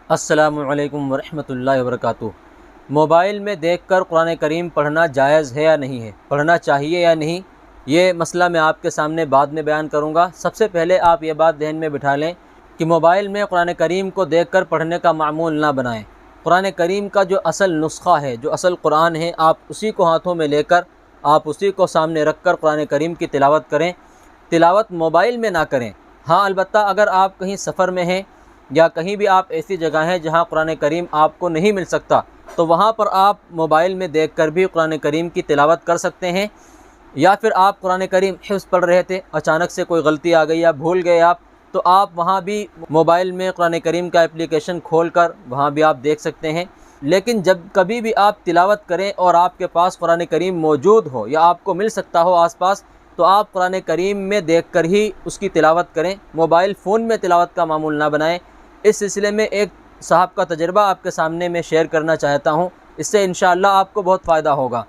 السلام علیکم ورحمۃ اللہ وبرکاتہ۔ موبائل میں دیکھ کر قرآن کریم پڑھنا جائز ہے یا نہیں ہے، پڑھنا چاہیے یا نہیں، یہ مسئلہ میں آپ کے سامنے بعد میں بیان کروں گا۔ سب سے پہلے آپ یہ بات ذہن میں بٹھا لیں کہ موبائل میں قرآن کریم کو دیکھ کر پڑھنے کا معمول نہ بنائیں۔ قرآن کریم کا جو اصل نسخہ ہے، جو اصل قرآن ہے، آپ اسی کو ہاتھوں میں لے کر، آپ اسی کو سامنے رکھ کر قرآن کریم کی تلاوت کریں۔ تلاوت موبائل میں نہ کریں۔ ہاں، البتہ اگر آپ کہیں سفر میں ہیں یا کہیں بھی آپ ایسی جگہ ہیں جہاں قرآن کریم آپ کو نہیں مل سکتا، تو وہاں پر آپ موبائل میں دیکھ کر بھی قرآن کریم کی تلاوت کر سکتے ہیں۔ یا پھر آپ قرآن کریم حفظ پڑھ رہے تھے، اچانک سے کوئی غلطی آ گئی یا بھول گئے آپ، تو آپ وہاں بھی موبائل میں قرآن کریم کا اپلیکیشن کھول کر وہاں بھی آپ دیکھ سکتے ہیں۔ لیکن جب کبھی بھی آپ تلاوت کریں اور آپ کے پاس قرآن کریم موجود ہو یا آپ کو مل سکتا ہو آس پاس، تو آپ قرآن کریم میں دیکھ کر ہی اس کی تلاوت کریں، موبائل فون میں تلاوت کا معمول نہ بنائیں۔ اس سلسلے میں ایک صاحب کا تجربہ آپ کے سامنے میں شیئر کرنا چاہتا ہوں، اس سے انشاءاللہ آپ کو بہت فائدہ ہوگا۔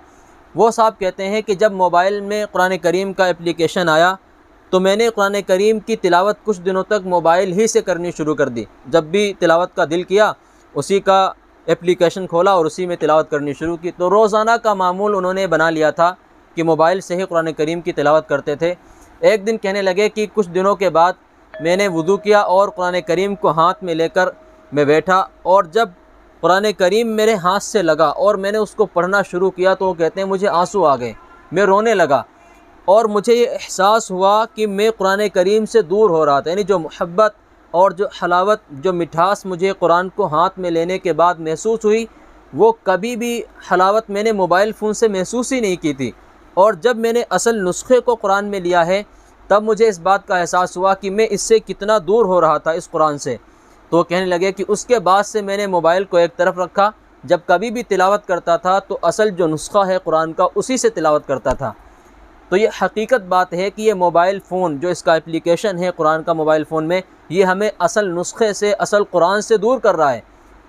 وہ صاحب کہتے ہیں کہ جب موبائل میں قرآن کریم کا اپلیکیشن آیا تو میں نے قرآن کریم کی تلاوت کچھ دنوں تک موبائل ہی سے کرنی شروع کر دی۔ جب بھی تلاوت کا دل کیا، اسی کا اپلیکیشن کھولا اور اسی میں تلاوت کرنی شروع کی۔ تو روزانہ کا معمول انہوں نے بنا لیا تھا کہ موبائل سے ہی قرآن کریم کی تلاوت کرتے تھے۔ ایک دن کہنے لگے کہ کچھ دنوں کے بعد میں نے وضو کیا اور قرآن کریم کو ہاتھ میں لے کر میں بیٹھا، اور جب قرآن کریم میرے ہاتھ سے لگا اور میں نے اس کو پڑھنا شروع کیا تو وہ کہتے ہیں مجھے آنسو آ گئے، میں رونے لگا، اور مجھے یہ احساس ہوا کہ میں قرآن کریم سے دور ہو رہا تھا۔ یعنی جو محبت اور جو حلاوت، جو مٹھاس مجھے قرآن کو ہاتھ میں لینے کے بعد محسوس ہوئی، وہ کبھی بھی حلاوت میں نے موبائل فون سے محسوس ہی نہیں کی تھی۔ اور جب میں نے اصل نسخے کو قرآن میں لیا ہے، تب مجھے اس بات کا احساس ہوا کہ میں اس سے کتنا دور ہو رہا تھا، اس قرآن سے۔ تو وہ کہنے لگے کہ اس کے بعد سے میں نے موبائل کو ایک طرف رکھا، جب کبھی بھی تلاوت کرتا تھا تو اصل جو نسخہ ہے قرآن کا، اسی سے تلاوت کرتا تھا۔ تو یہ حقیقت بات ہے کہ یہ موبائل فون جو اس کا اپلیکیشن ہے قرآن کا موبائل فون میں، یہ ہمیں اصل نسخے سے، اصل قرآن سے دور کر رہا ہے۔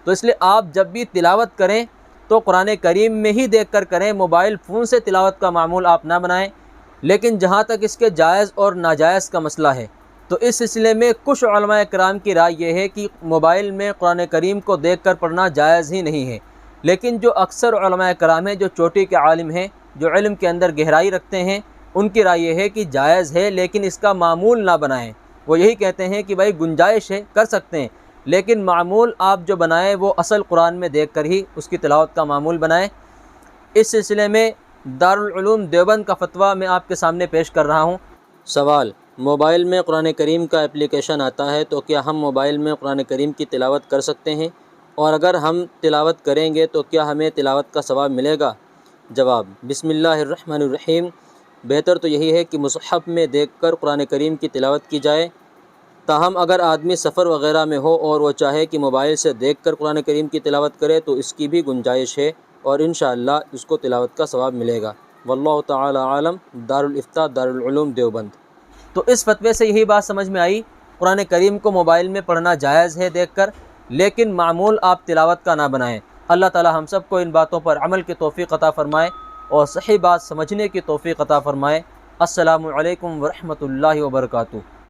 تو اس لیے آپ جب بھی تلاوت کریں تو قرآن کریم میں ہی دیکھ کر کریں، موبائل فون سے تلاوت کا معمول آپ نہ بنائیں۔ لیکن جہاں تک اس کے جائز اور ناجائز کا مسئلہ ہے، تو اس سلسلے میں کچھ علماء کرام کی رائے یہ ہے کہ موبائل میں قرآن کریم کو دیکھ کر پڑھنا جائز ہی نہیں ہے۔ لیکن جو اکثر علماء کرام ہیں، جو چوٹی کے عالم ہیں، جو علم کے اندر گہرائی رکھتے ہیں، ان کی رائے یہ ہے کہ جائز ہے، لیکن اس کا معمول نہ بنائیں۔ وہ یہی کہتے ہیں کہ بھائی گنجائش ہے، کر سکتے ہیں، لیکن معمول آپ جو بنائیں وہ اصل قرآن میں دیکھ کر ہی اس کی تلاوت کا معمول بنائیں۔ اس سلسلے میں دارالعلوم دیوبند کا فتویٰ میں آپ کے سامنے پیش کر رہا ہوں۔ سوال: موبائل میں قرآن کریم کا اپلیکیشن آتا ہے تو کیا ہم موبائل میں قرآن کریم کی تلاوت کر سکتے ہیں؟ اور اگر ہم تلاوت کریں گے تو کیا ہمیں تلاوت کا ثواب ملے گا؟ جواب: بسم اللہ الرحمن الرحیم۔ بہتر تو یہی ہے کہ مصحف میں دیکھ کر قرآن کریم کی تلاوت کی جائے۔ تاہم اگر آدمی سفر وغیرہ میں ہو اور وہ چاہے کہ موبائل سے دیکھ کر قرآن کریم کی تلاوت کرے تو اس کی بھی گنجائش ہے، اور انشاءاللہ اس کو تلاوت کا ثواب ملے گا۔ واللہ تعالی عالم۔ دارالافتاء دارالعلوم دیوبند۔ تو اس فتوے سے یہی بات سمجھ میں آئی، قرآن کریم کو موبائل میں پڑھنا جائز ہے دیکھ کر، لیکن معمول آپ تلاوت کا نہ بنائیں۔ اللہ تعالی ہم سب کو ان باتوں پر عمل کی توفیق عطا فرمائے اور صحیح بات سمجھنے کی توفیق عطا فرمائے۔ السلام علیکم ورحمۃ اللہ وبرکاتہ۔